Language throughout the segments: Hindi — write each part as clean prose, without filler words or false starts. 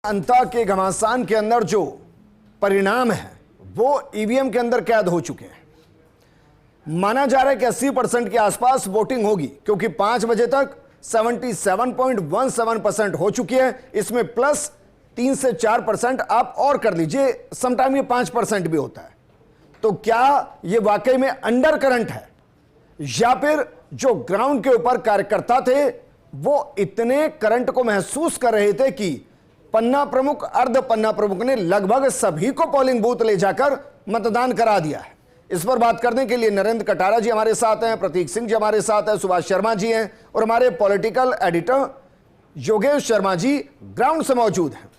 अंता के घमासान के अंदर जो परिणाम है वो ईवीएम के अंदर कैद हो चुके हैं। माना जा रहा है कि 80% के आसपास वोटिंग होगी, क्योंकि 5 बजे तक 77.17% हो चुकी है। इसमें प्लस 3 से 4% आप और कर लीजिए, समटाइम ये 5% भी होता है। तो क्या ये वाकई में अंडर करंट है, या फिर जो ग्राउंड के ऊपर कार्यकर्ता थे वो इतने करंट को महसूस कर रहे थे कि पन्ना प्रमुख, अर्ध पन्ना प्रमुख ने लगभग सभी को पोलिंग बूथ ले जाकर मतदान करा दिया है। इस पर बात करने के लिए नरेंद्र कटारा जी हमारे साथ हैं, प्रतीक सिंह जी हमारे साथ हैं, सुभाष शर्मा जी हैं और हमारे political editor Yogesh Sharma ji ground से मौजूद हैं।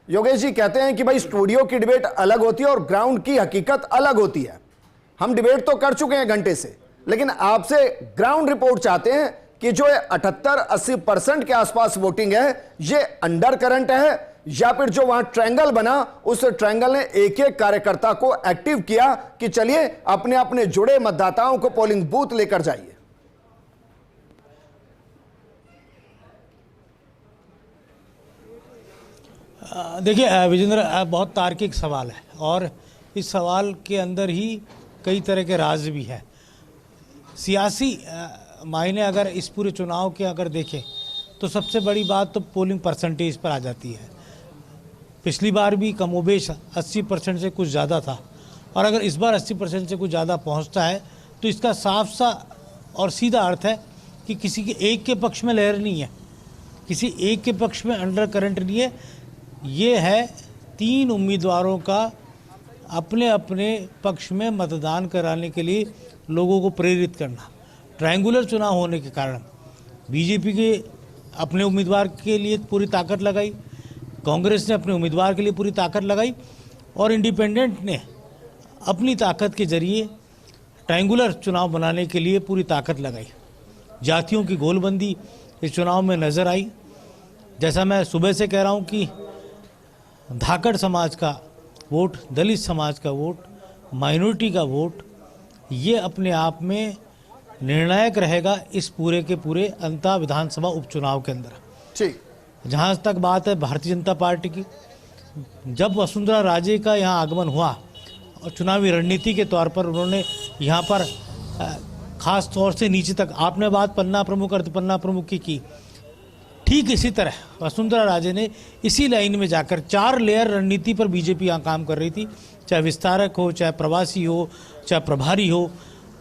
योगेश जी कहते हैं कि भाई स्टूडियो की डिबेट अलग होती है और ग्राउंड की हकीकत अलग होती है। हम डिबेट तो कर चुके हैं घंटे से, लेकिन आपसे ग्राउंड रिपोर्ट चाहते हैं कि जो 78-80% के आसपास वोटिंग है ये अंडर करंट है, या फिर जो वहां ट्रायंगल बना उस ट्रायंगल ने एक एक कार्यकर्ता को एक्टिव किया कि चलिए अपने अपने जुड़े मतदाताओं को पोलिंग बूथ लेकर जाइए। देखिए विजेंद्र, बहुत तार्किक सवाल है और इस सवाल के अंदर ही कई तरह के राज भी है। सियासी मायने अगर इस पूरे चुनाव के अगर देखें तो सबसे बड़ी बात तो पोलिंग परसेंटेज पर आ जाती है। पिछली बार भी कमोबेश 80% से कुछ ज़्यादा था, और अगर इस बार 80% से कुछ ज़्यादा पहुंचता है तो इसका साफ सा और सीधा अर्थ है कि किसी के एक के पक्ष में लहर नहीं है, किसी एक के पक्ष में अंडर करंट नहीं है। ये है 3 उम्मीदवारों का अपने अपने पक्ष में मतदान कराने के लिए लोगों को प्रेरित करना। ट्रायंगुलर चुनाव होने के कारण बीजेपी के अपने उम्मीदवार के लिए पूरी ताकत लगाई, कांग्रेस ने अपने उम्मीदवार के लिए पूरी ताकत लगाई और इंडिपेंडेंट ने अपनी ताकत के जरिए ट्रायंगुलर चुनाव बनाने के लिए पूरी ताकत लगाई। जातियों की गोलबंदी इस चुनाव में नज़र आई। जैसा मैं सुबह से कह रहा हूँ कि धाकड़ समाज का वोट, दलित समाज का वोट, माइनॉरिटी का वोट, ये अपने आप में निर्णायक रहेगा इस पूरे के पूरे अंता विधानसभा उपचुनाव के अंदर। ठीक, जहाँ तक बात है भारतीय जनता पार्टी की, जब वसुंधरा राजे का यहाँ आगमन हुआ और चुनावी रणनीति के तौर पर उन्होंने यहाँ पर ख़ास तौर से नीचे तक, आपने बात पन्ना प्रमुख, अर्ध पन्ना प्रमुख की, ठीक इसी तरह वसुंधरा राजे ने इसी लाइन में जाकर 4 लेयर रणनीति पर बीजेपी यहाँ काम कर रही थी, चाहे विस्तारक हो, चाहे प्रवासी हो, चाहे प्रभारी हो,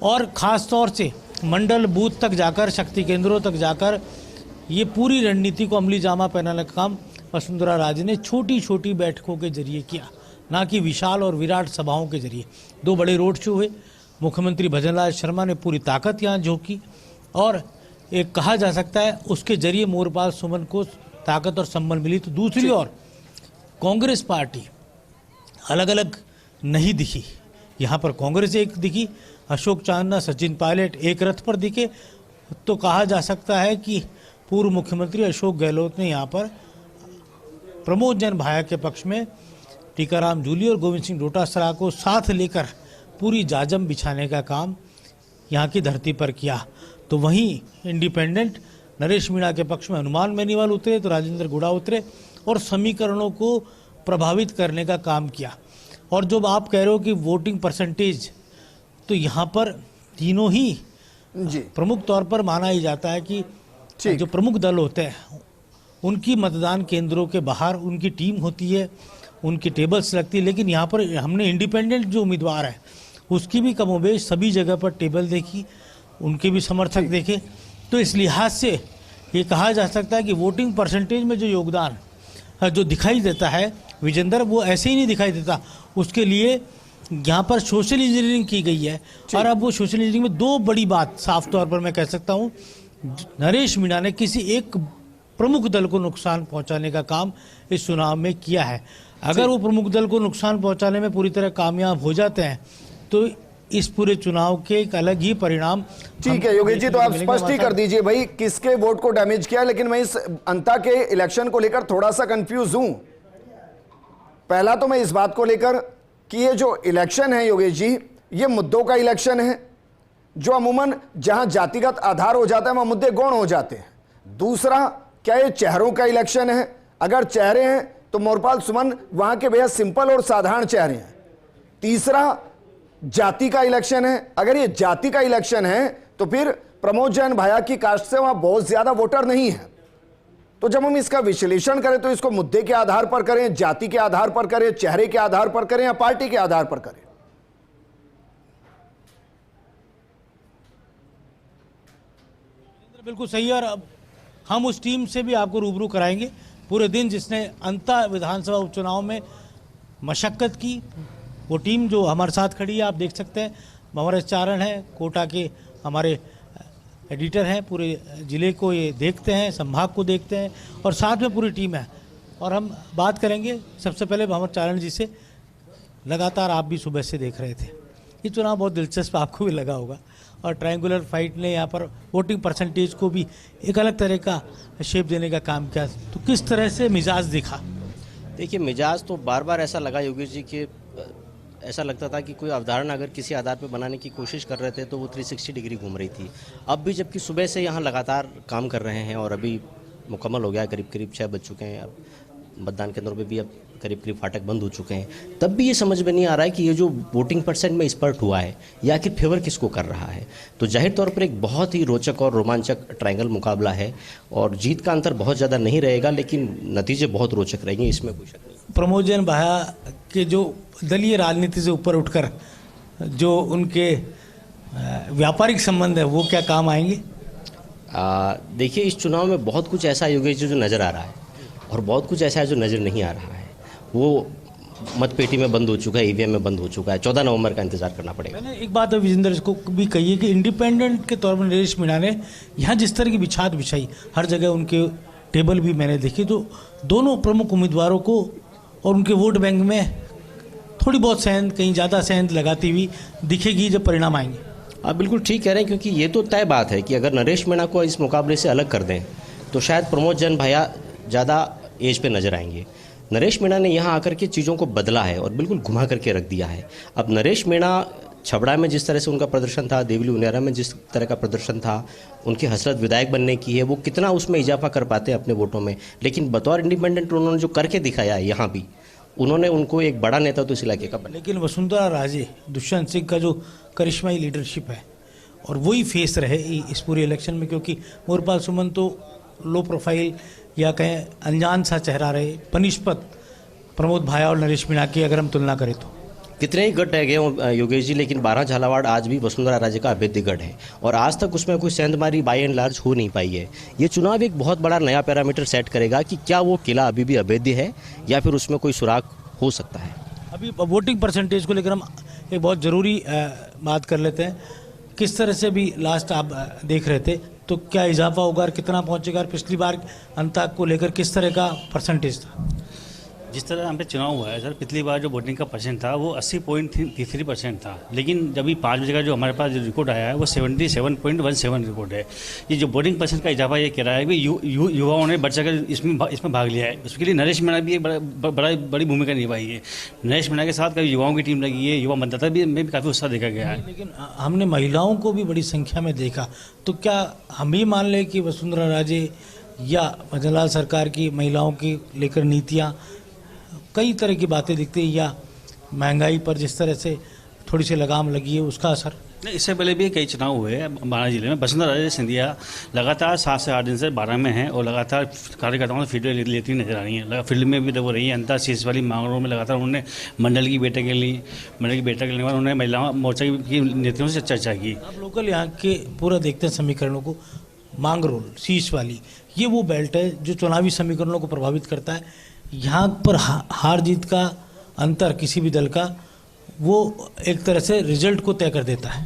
और ख़ास तौर से मंडल बूथ तक जाकर, शक्ति केंद्रों तक जाकर ये पूरी रणनीति को अमली जामा पहनाने का काम वसुंधरा राजे ने छोटी छोटी बैठकों के जरिए किया, ना कि विशाल और विराट सभाओं के जरिए। 2 बड़े रोड शो हुए, मुख्यमंत्री भजनलाल शर्मा ने पूरी ताकत यहाँ झोंकी और एक कहा जा सकता है उसके जरिए मोरपाल सुमन को ताकत और संबल मिली। तो दूसरी ओर कांग्रेस पार्टी अलग अलग नहीं दिखी। यहाँ पर कांग्रेस एक दिखी, अशोक चांदना, सचिन पायलट एक रथ पर दिखे। तो कहा जा सकता है कि पूर्व मुख्यमंत्री अशोक गहलोत ने यहाँ पर प्रमोद जैन भाया के पक्ष में टीकाराम जूली और गोविंद सिंह डोटासरा को साथ लेकर पूरी जाजम बिछाने का काम यहाँ की धरती पर किया। तो वहीं इंडिपेंडेंट नरेश मीणा के पक्ष में हनुमान बेनीवाल उतरे, तो राजेंद्र गुड़ा उतरे और समीकरणों को प्रभावित करने का काम किया। और जब आप कह रहे हो कि वोटिंग परसेंटेज, तो यहाँ पर तीनों ही जी प्रमुख तौर पर माना ही जाता है कि जो प्रमुख दल होते हैं उनकी मतदान केंद्रों के बाहर उनकी टीम होती है, उनकी टेबल्स लगती है। लेकिन यहाँ पर हमने इंडिपेंडेंट जो उम्मीदवार है उसकी भी कमोबेश सभी जगह पर टेबल देखी, उनके भी समर्थक देखे। तो इस लिहाज से ये कहा जा सकता है कि वोटिंग परसेंटेज में जो योगदान जो दिखाई देता है विजेंद्र, वो ऐसे ही नहीं दिखाई देता। उसके लिए यहाँ पर सोशल इंजीनियरिंग की गई है, और अब वो सोशल इंजीनियरिंग में 2 बड़ी बात साफ तौर पर मैं कह सकता हूँ। नरेश मीणा ने किसी एक प्रमुख दल को नुकसान पहुँचाने का काम इस चुनाव में किया है। अगर वो प्रमुख दल को नुकसान पहुँचाने में पूरी तरह कामयाब हो जाते हैं तो इस पूरे चुनाव के एक अलग ही परिणाम। ठीक है योगेश जी, तो आप स्पष्ट ही कर दीजिए भाई किसके वोट को डैमेज किया। लेकिन मैं इस अंता के इलेक्शन को लेकर थोड़ा सा कंफ्यूज हूं। पहला तो मैं इस बात को लेकर कि ये जो इलेक्शन है योगेश जी, ये मुद्दों का इलेक्शन है, जो अमूमन जहां जातिगत आधार हो जाता है वहां मुद्दे गौण हो जाते हैं। दूसरा, क्या ये चेहरों का इलेक्शन है? अगर चेहरे हैं तो मोरपाल सुमन वहां के बेहद सिंपल और साधारण चेहरे हैं। तीसरा, जाति का इलेक्शन है। अगर ये जाति का इलेक्शन है तो फिर प्रमोद जैन भाया की कास्ट से वहां बहुत ज्यादा वोटर नहीं है। तो जब हम इसका विश्लेषण करें तो इसको मुद्दे के आधार पर करें, जाति के आधार पर करें, चेहरे के आधार पर करें या पार्टी के आधार पर करें। बिल्कुल सही है। और अब हम उस टीम से भी आपको रूबरू कराएंगे पूरे दिन जिसने अंतः विधानसभा उपचुनाव में मशक्कत की। वो टीम जो हमारे साथ खड़ी है, आप देख सकते हैं, भंवर चारण है, कोटा के हमारे एडिटर हैं, पूरे ज़िले को ये देखते हैं, संभाग को देखते हैं और साथ में पूरी टीम है। और हम बात करेंगे सबसे पहले भंवर चारण जी से। लगातार आप भी सुबह से देख रहे थे, ये चुनाव बहुत दिलचस्प आपको भी लगा होगा और ट्रायंगुलर फाइट ने यहाँ पर वोटिंग परसेंटेज को भी एक अलग तरह का शेप देने का काम किया। तो किस तरह से मिजाज दिखा? देखिए, मिजाज तो बार बार ऐसा लगा योगेश जी कि ऐसा लगता था कि कोई अवधारणा अगर किसी आधार पर बनाने की कोशिश कर रहे थे तो वो 360 डिग्री घूम रही थी। अब भी जबकि सुबह से यहाँ लगातार काम कर रहे हैं और अभी मुकम्मल हो गया, करीब करीब 6 बज चुके हैं। अब मतदान केंद्रों पे भी अब करीब करीब फाटक बंद हो चुके हैं, तब भी ये समझ में नहीं आ रहा है कि ये जो वोटिंग परसेंट में स्पर्ट हुआ है या आखिर फेवर किसको कर रहा है। तो जाहिर तौर पर एक बहुत ही रोचक और रोमांचक ट्रायंगल मुकाबला है और जीत का अंतर बहुत ज़्यादा नहीं रहेगा, लेकिन नतीजे बहुत रोचक रहेंगे, इसमें कोई शक नहीं। प्रमोद जैन भाया के जो दलीय राजनीति से ऊपर उठकर जो उनके व्यापारिक संबंध है वो क्या काम आएंगे? देखिए, इस चुनाव में बहुत कुछ ऐसा योगेश जी जो नज़र आ रहा है और बहुत कुछ ऐसा है जो नज़र नहीं आ रहा है। वो मतपेटी में बंद हो चुका है, ईवीएम में बंद हो चुका है। 14 नवंबर का इंतजार करना पड़ेगा। मैंने एक बात विजेंद्र इसको भी कही है कि इंडिपेंडेंट के तौर पर नरेश मीणा ने यहाँ जिस तरह की बिछात बिछाई, हर जगह उनके टेबल भी मैंने देखे, तो दोनों प्रमुख उम्मीदवारों को और उनके वोट बैंक में थोड़ी बहुत सेंध, कहीं ज़्यादा सेंध लगाती हुई दिखेगी जब परिणाम आएंगे। आप बिल्कुल ठीक कह रहे हैं, क्योंकि ये तो तय बात है कि अगर नरेश मीणा को इस मुकाबले से अलग कर दें तो शायद प्रमोद जैन भाया ज़्यादा एज पे नज़र आएंगे। नरेश मीणा ने यहाँ आकर के चीज़ों को बदला है और बिल्कुल घुमा करके रख दिया है। अब नरेश मीणा छबड़ा में जिस तरह से उनका प्रदर्शन था, देवली उनियारा में जिस तरह का प्रदर्शन था, उनकी हसरत विधायक बनने की है, वो कितना उसमें इजाफा कर पाते हैं अपने वोटों में। लेकिन बतौर इंडिपेंडेंट उन्होंने जो करके दिखाया है यहाँ भी, उन्होंने उनको एक बड़ा नेता तो इस इलाके का बना। लेकिन वसुंधरा राजे, दुष्यंत सिंह का जो करिश्माई लीडरशिप है और वही फेस रहे इस पूरे इलेक्शन में, क्योंकि मोरपाल सुमन तो लो प्रोफाइल या कहें अनजान सा चेहरा रहे बनिस्पत प्रमोद भाया और नरेश मीणा की अगर हम तुलना करें तो। कितने ही गढ़ रह गए योगेश जी, लेकिन 12 झालावाड़ आज भी वसुंधरा राजे का अभेद्य गढ़ है और आज तक उसमें कोई सेंधमारी बाई एंड लार्ज हो नहीं पाई है। ये चुनाव एक बहुत बड़ा नया पैरामीटर सेट करेगा कि क्या वो किला अभी भी अभेद्य है या फिर उसमें कोई सुराग हो सकता है। अभी वोटिंग परसेंटेज को लेकर हम एक बहुत ज़रूरी बात कर लेते हैं। किस तरह से भी लास्ट आप देख रहे थे, तो क्या इजाफा होगा और कितना पहुंचेगा, और पिछली बार अंत को लेकर किस तरह का परसेंटेज था? जिस तरह यहाँ पे चुनाव हुआ है सर, पिछली बार जो वोटिंग का परसेंट था वो 80.33% था, लेकिन जब 5 बजे का जो हमारे पास जो रिपोर्ट आया है वो 77.17 रिपोर्ट है। ये जो वोटिंग परसेंट का इजाफा ये कह रहा है कि युवाओं ने बढ़ चढ़कर इसमें भाग लिया है। उसके लिए नरेश मीणा भी एक बड़ी भूमिका निभाई है। नरेश मीणा के साथ कभी युवाओं की टीम लगी है, युवा मतदाता में भी काफ़ी उत्साह देखा गया है। लेकिन हमने महिलाओं को भी बड़ी संख्या में देखा, तो क्या हम भी मान लें कि वसुंधरा राजे या मदनलाल सरकार की महिलाओं की लेकर नीतियाँ, कई तरह की बातें दिखती है, या महंगाई पर जिस तरह से थोड़ी सी लगाम लगी है उसका असर? इससे पहले भी कई चुनाव हुए हैं बारां जिले में। वसुंधरा राजे सिंधिया लगातार 7 से 8 दिन से बारां में हैं और लगातार कार्यकर्ताओं से फीडबैक लेती हुई नजर आ रही हैं। फील्ड में भी वो रही है, अंतर शीर्ष वाली मांगों में लगातार उन्होंने मंडल की बैठक ली। मंडल की बैठक लेने के बाद उन्होंने महिला मोर्चा की नेताओं से चर्चा की। आप लोकल यहाँ के पूरा देखते हैं समीकरणों को, मांग रोल शीर्ष वाली, ये वो बेल्ट है जो चुनावी समीकरणों को प्रभावित करता है। यहाँ पर हार जीत का अंतर किसी भी दल का वो एक तरह से रिजल्ट को तय कर देता है।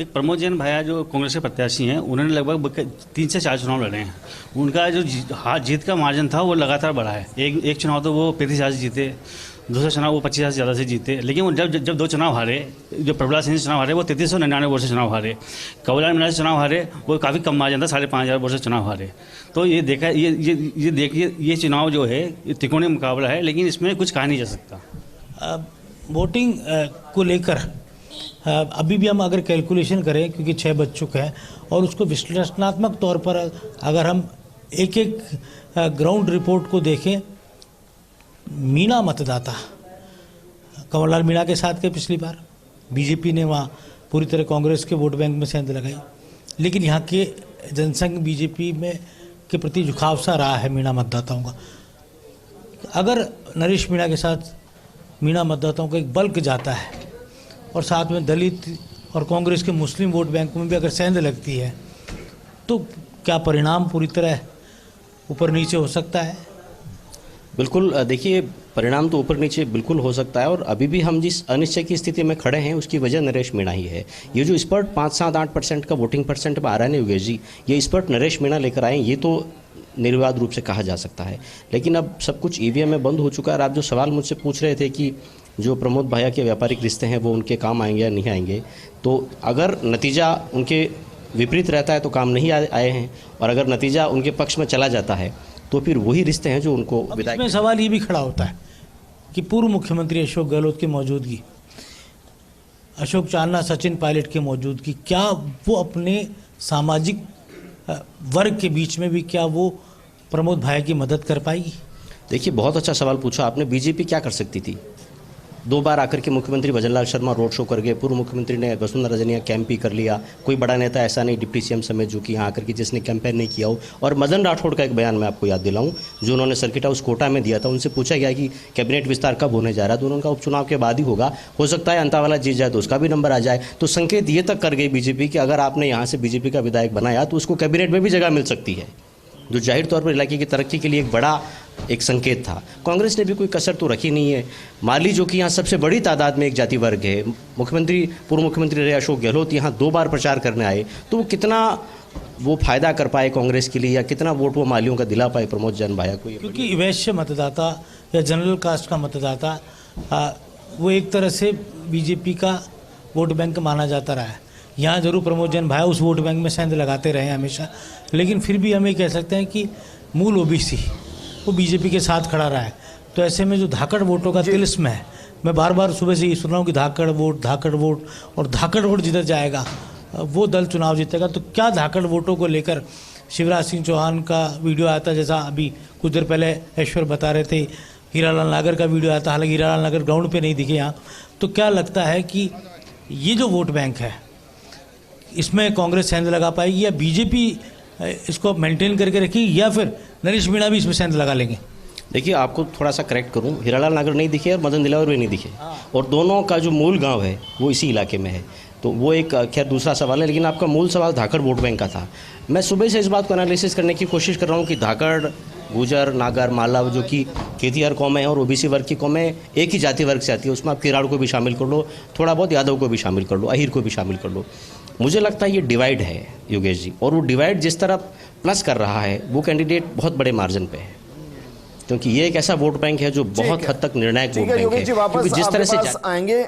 एक प्रमोद जैन भाया जो कांग्रेस के प्रत्याशी हैं, उन्होंने लगभग 3 से 4 चुनाव लड़े हैं। उनका जो हार जीत का मार्जिन था वो लगातार बढ़ा है। एक चुनाव तो वो 35,000 से जीते, दूसरा चुनाव वो 25,000 से ज़्यादा से जीते, लेकिन वो जब 2 चुनाव हारे, जो प्रबला सिंह से चुनाव हारे वो 3399 वोट से चुनाव हारे, कंवरलाल मीणा से चुनाव हारे वो काफ़ी कम मार्जिन था, 5,500 वोट से चुनाव हारे। तो ये देखा ये देखिए, ये चुनाव जो है ये त्रिकोणीय मुकाबला है, लेकिन इसमें कुछ कहा नहीं जा सकता। वोटिंग को लेकर अभी भी हम अगर कैलकुलेशन करें, क्योंकि 6 बज चुके हैं, और उसको विश्लेषणात्मक तौर पर अगर हम एक ग्राउंड रिपोर्ट को देखें मीणा मतदाता कंवरलाल मीणा के साथ के पिछली बार बीजेपी ने वहाँ पूरी तरह कांग्रेस के वोट बैंक में सेंध लगाई, लेकिन यहाँ के जनसंघ बीजेपी में के प्रति झुकाव सा रहा है मीणा मतदाताओं का। अगर नरेश मीणा के साथ मीणा मतदाताओं का एक बल्क जाता है और साथ में दलित और कांग्रेस के मुस्लिम वोट बैंक में भी अगर सेंध लगती है तो क्या परिणाम पूरी तरह ऊपर नीचे हो सकता है? बिल्कुल, देखिए परिणाम तो ऊपर नीचे बिल्कुल हो सकता है, और अभी भी हम जिस अनिश्चय की स्थिति में खड़े हैं उसकी वजह नरेश मीणा ही है। ये जो स्पर्ट 5-7-8% का वोटिंग परसेंट में आ रहा है योगेश जी, ये स्पर्ट नरेश मीणा लेकर आए, ये तो निर्विवाद रूप से कहा जा सकता है। लेकिन अब सब कुछ ईवीएम में बंद हो चुका है। और आप जो सवाल मुझसे पूछ रहे थे कि जो प्रमोद भाया के व्यापारिक रिश्ते हैं वो उनके काम आएंगे या नहीं आएंगे, तो अगर नतीजा उनके विपरीत रहता है तो काम नहीं आए हैं, और अगर नतीजा उनके पक्ष में चला जाता है तो फिर वही रिश्ते हैं जो उनको विदाई। इसमें सवाल ये भी खड़ा होता है कि पूर्व मुख्यमंत्री अशोक गहलोत की मौजूदगी, अशोक चांदना, सचिन पायलट की मौजूदगी, क्या वो अपने सामाजिक वर्ग के बीच में भी क्या वो प्रमोद भाया की मदद कर पाएगी? देखिए, बहुत अच्छा सवाल पूछा आपने। बीजेपी क्या कर सकती थी? 2 बार आकर के मुख्यमंत्री भजनलाल शर्मा रोड शो कर गए, पूर्व मुख्यमंत्री ने वसुंधरा रजनिया कैंप भी कर लिया, कोई बड़ा नेता ऐसा नहीं डिप्टी सीएम समेत जो कि यहाँ आकर के जिसने कैंपेन नहीं किया हो। और मदन राठौड़ का एक बयान मैं आपको याद दिलाऊं जो उन्होंने सर्किट हाउस कोटा में दिया था। उनसे पूछा गया कि कैबिनेट विस्तार कब होने जा रहा है, तो उन्होंने कहा उपचुनाव के बाद ही होगा, हो सकता है अंतावाला जीत जाए तो उसका भी नंबर आ जाए। तो संकेत ये तक कर गई बीजेपी कि अगर आपने यहाँ से बीजेपी का विधायक बनाया तो उसको कैबिनेट में भी जगह मिल सकती है, जो जाहिर तौर पर इलाके की तरक्की के लिए एक बड़ा एक संकेत था। कांग्रेस ने भी कोई कसर तो रखी नहीं है। माली जो कि यहाँ सबसे बड़ी तादाद में एक जाति वर्ग है, मुख्यमंत्री पूर्व मुख्यमंत्री रहे अशोक गहलोत यहाँ 2 बार प्रचार करने आए, तो वो कितना वो फायदा कर पाए कांग्रेस के लिए, या कितना वोट वो मालियों का दिला पाए प्रमोद जैन भाया को? क्योंकि वैश्य मतदाता या जनरल कास्ट का मतदाता वो एक तरह से बीजेपी का वोट बैंक माना जाता रहा है। यहाँ जरूर प्रमोद जैन भाया उस वोट बैंक में सेंध लगाते रहे हमेशा, लेकिन फिर भी हम ये कह सकते हैं कि मूल ओबीसी वो बीजेपी के साथ खड़ा रहा है। तो ऐसे में जो धाकड़ वोटों का तिलिस्म है, मैं बार बार सुबह से ये सुन रहा हूँ कि धाकड़ वोट और धाकड़ वोट जिधर जाएगा वो दल चुनाव जीतेगा। तो क्या धाकड़ वोटों को लेकर शिवराज सिंह चौहान का वीडियो आया था, जैसा अभी कुछ देर पहले ऐश्वर बता रहे थे, हीरालाल नागर का वीडियो आया था, हालांकि हीरालाल नागर ग्राउंड पे नहीं दिखे यहाँ। तो क्या लगता है कि ये जो वोट बैंक है इसमें कांग्रेस सेंध लगा पाएगी, या बीजेपी इसको मेंटेन करके रखेगी, या फिर नरेश मीणा भी इसमें सेंध लगा लेंगे? देखिए, आपको थोड़ा सा करेक्ट करूं, हीरालाल नागर नहीं दिखे और मदन दिलावर भी नहीं दिखे, और दोनों का जो मूल गांव है वो इसी इलाके में है। तो वो एक खैर दूसरा सवाल है, लेकिन आपका मूल सवाल धाकड़ वोट बैंक का था। मैं सुबह से इस बात को एनालिसिस करने की कोशिश कर रहा हूँ कि धाकड़, गुजर, नागर, मालव जो कि खेतिहर कौमें और ओबीसी वर्ग की कौमें एक ही जाति वर्ग से आती है, उसमें आप किराड़ को भी शामिल कर लो, थोड़ा बहुत यादव को भी शामिल कर लो, अहीर को भी शामिल कर लो। मुझे लगता है ये डिवाइड है योगेश जी, और वो डिवाइड जिस तरफ प्लस कर रहा है वो कैंडिडेट बहुत बड़े मार्जिन पे है, क्योंकि ये एक ऐसा वोट बैंक है जो बहुत हद तक निर्णायक वोट बैंक है। वापस जिस तरह से आएंगे